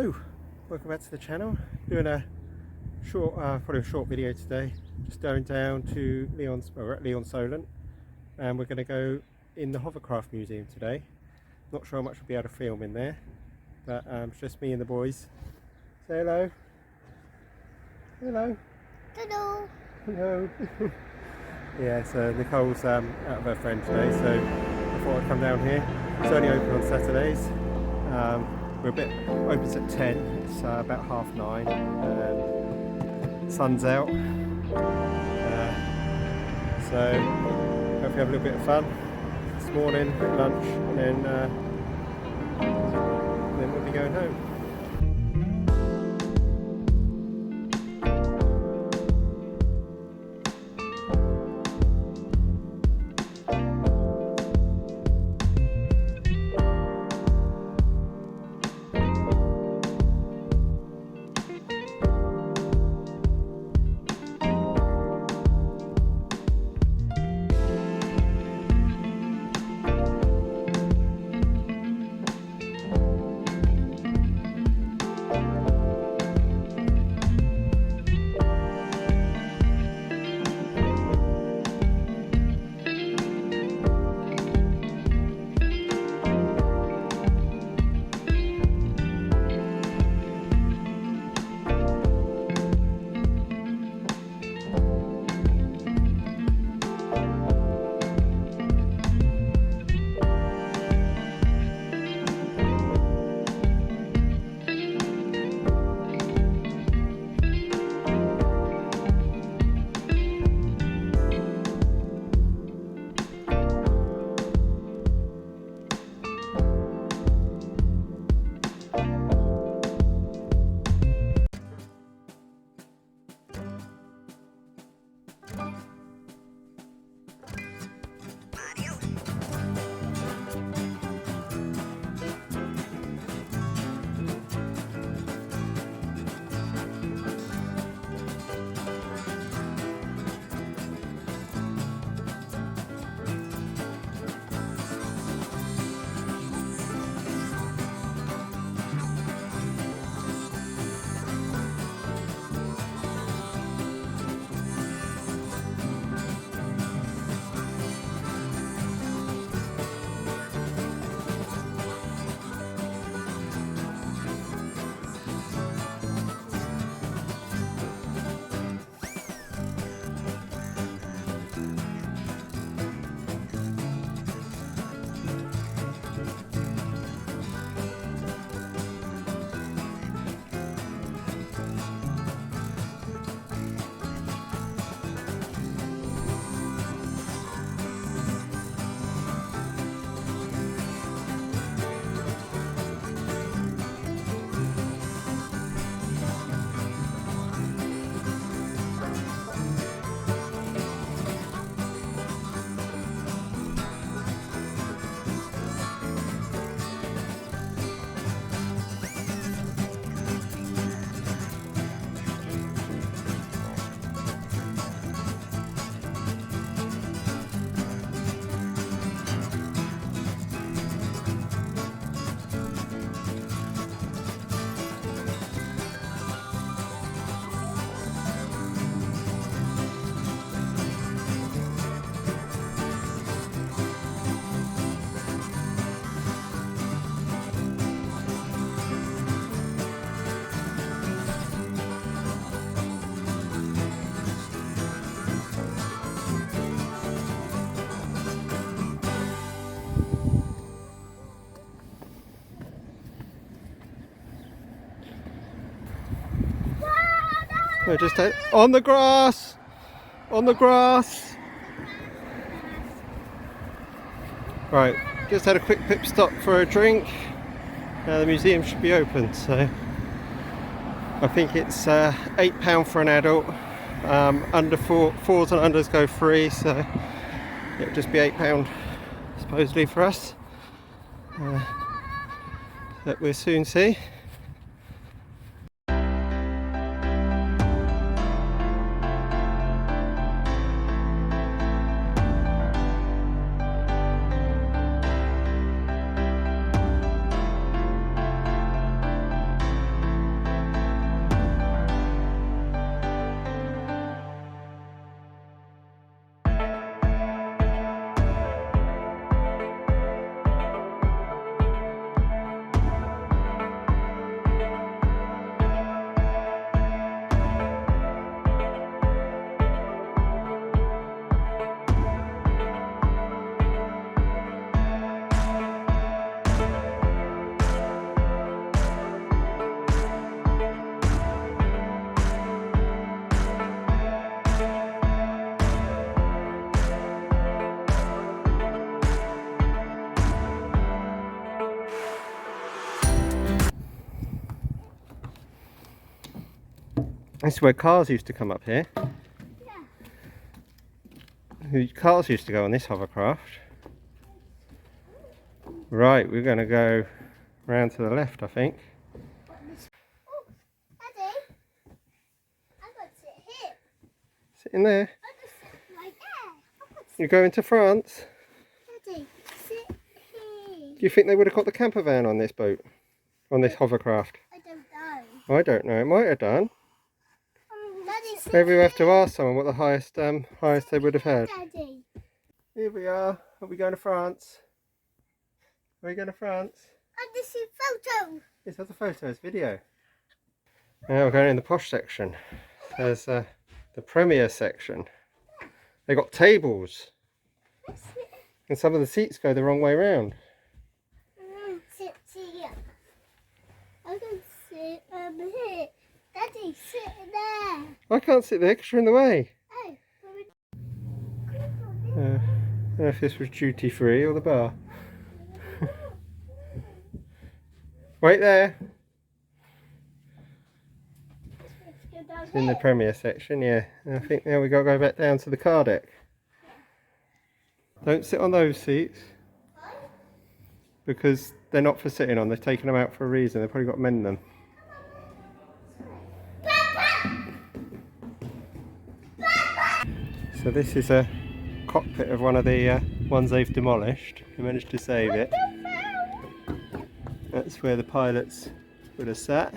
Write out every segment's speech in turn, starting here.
Hello, welcome back to the channel. Doing a short, probably a short video today. Just going down to we're at Lee-on-the-Solent, and we're going to go in the Hovercraft museum today. Not sure how much we'll be able to film in there, but it's just me and the boys. Say hello. Hello. Hello. Hello. Yeah, so Nicole's out of her friend today, so I thought I'd come down here. It's only open on Saturdays. We're a bit opens at 10. It's about 9:30. Sun's out, so hopefully have a little bit of fun this morning, lunch, and then we'll be going home. We're just on the grass! On the grass! Right, just had a quick pit stop for a drink. The museum should be open, so I think it's £8 for an adult. Under fours and unders go free, so it'll just be £8 supposedly for us. That we'll soon see. This is where cars used to come up here. Yeah. Cars used to go on this hovercraft. Right, we're going to go round to the left, I think. Oh, Daddy, I've got to sit here. Sit in there. I've got to sit right there. You're going to France? Daddy, sit here. Do you think they would have got the camper van on this boat? On this hovercraft? I don't know. I don't know, it might have done. Daddy, sit Maybe we have to here. ask someone what the highest they would have had. Daddy. Here we are. Are we going to France? Are we going to France? And this is photo. Yes, that's a photo, it's video. Now we're going in the posh section. There's the premier section. They got tables. And some of the seats go the wrong way round. Sit here. I'm going to sit over here. Daddy, sit there. I can't sit there because you're in the way. Oh, I don't know if this was duty free or the bar. Wait there. It's in the premier section, yeah. And I think now we got to go back down to the car deck. Don't sit on those seats because they're not for sitting on. They've taken them out for a reason. They've probably got to mend them. So this is a cockpit of one of the ones they've demolished. They managed to save it. That's where the pilots would have sat.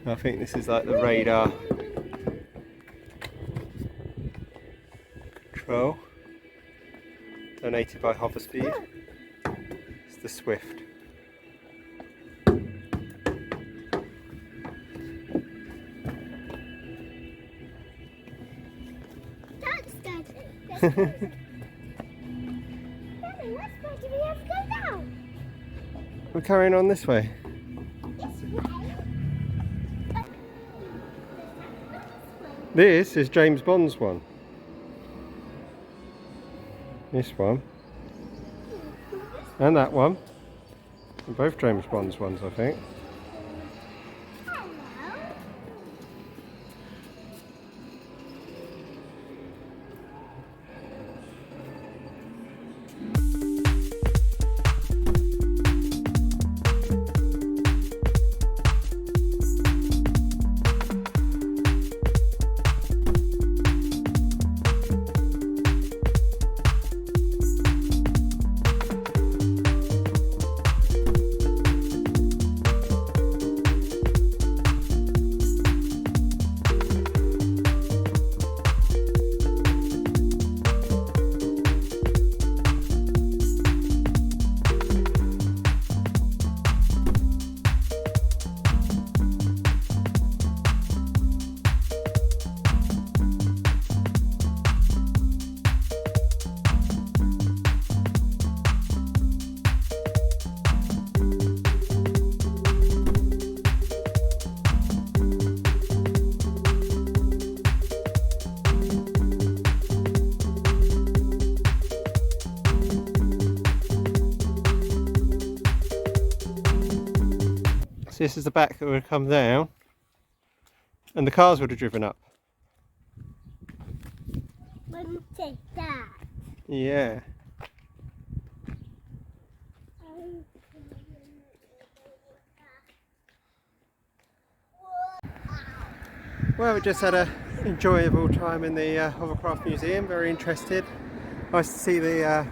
I think this is like the radar control. Donated by Hoverspeed. It's the Swift. Thanks, Daddy. Daddy, which way do we have to go now? We're carrying on this way. This way. This is James Bond's one. This one. And that one. They're both James Bond's ones, I think. Hello. So this is the back that would have come down. And the cars would have driven up. One take that. Yeah. Well, we just had a enjoyable time in the Hovercraft Museum. Very interested. Nice to see the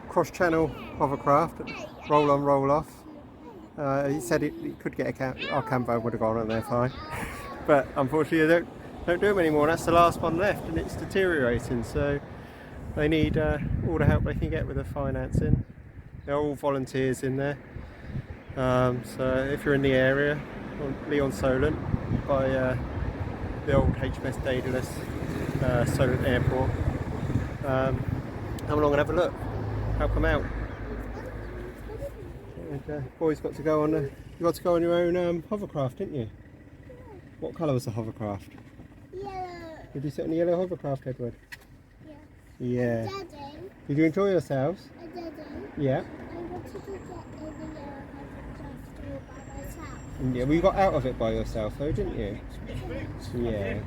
cross-channel hovercraft, roll on, roll off. He said it could get our camper would have gone on there fine, but unfortunately they don't do them anymore. That's the last one left, and it's deteriorating. So they need all the help they can get with the financing. They're all volunteers in there. So if you're in the area, on Lee-on-the-Solent, by the old HMS Daedalus Solent Airport, come along and have a look. Help them out. And, boys got to go on. You got to go on your own hovercraft, didn't you? What colour was the hovercraft? Yellow. Did you sit on the yellow hovercraft, Edward? Yeah. Yeah. Daddy. Did you enjoy yourselves? Daddy. Yeah. I wanted to get in the yellow hovercraft all by myself. Yeah, well, you got out of it by yourself though, didn't you? Yeah.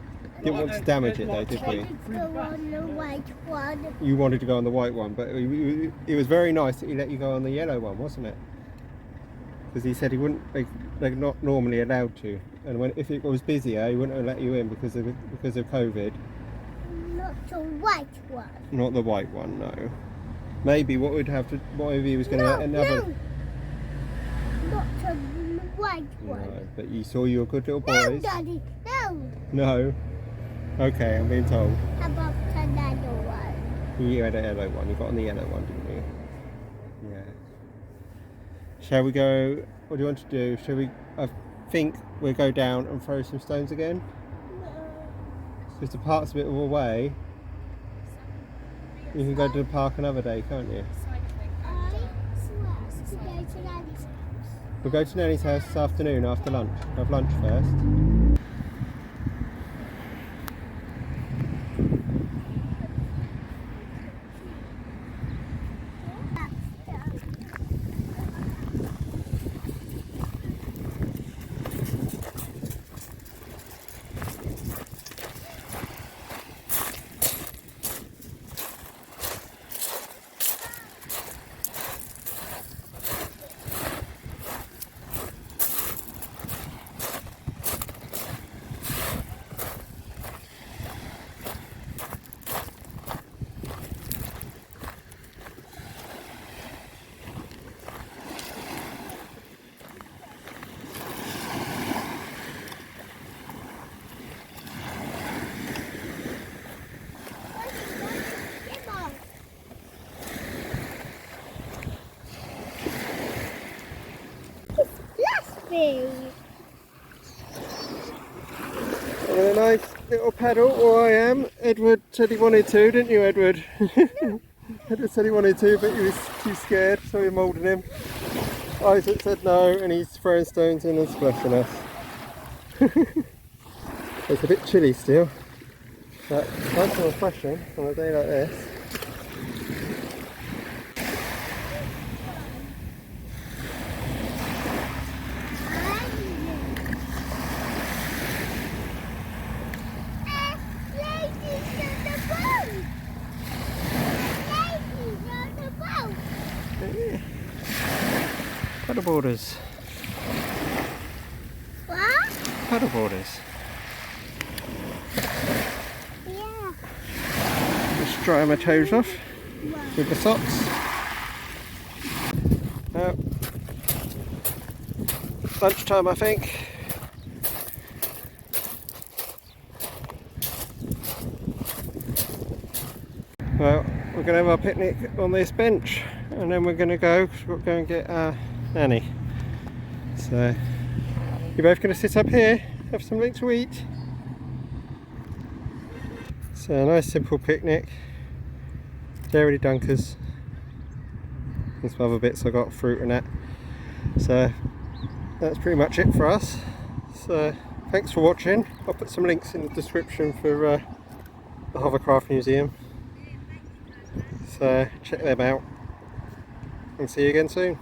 Didn't want to damage it though, did we? Go on the white one. You wanted to go on the white one, but it was very nice that he let you go on the yellow one, wasn't it? Because he said he wouldn't, they're not normally allowed to, and if it was busier, he wouldn't have let you in because of COVID. Not the white one. Not the white one, no. Maybe what if he was going to let another. No. Not the white one. No, but you saw your good little No, boys. Daddy, no. No. Okay, I'm being told. How about another one? You had a yellow one. You got on the yellow one, didn't you? Yeah. Shall we go? What do you want to do? Shall we? I think we'll go down and throw some stones again. Because the park's a bit of a way. You can go to the park another day, can't you? I want to go to Daddy's house. We'll go to Nanny's house this afternoon after lunch. Have lunch first. And a nice little paddle, or I am. Edward said he wanted to, didn't you, Edward? Edward said he wanted to, but he was too scared, so we moulded him. Isaac said no, and he's throwing stones in and splashing us. It's a bit chilly still, but it's nice and refreshing on a day like this. Paddle boarders. What? Paddle boarders. Yeah. Just dry my toes off with the socks. Lunchtime, I think. Well, we're going to have our picnic on this bench, and then we're going to go and get our Nanny. So, you're both going to sit up here, have something to eat. So, a nice simple picnic. Dairy Dunkers. There's some other bits I got, fruit and that. So, that's pretty much it for us. So, thanks for watching. I'll put some links in the description for the Hovercraft Museum. So check them out and see you again soon.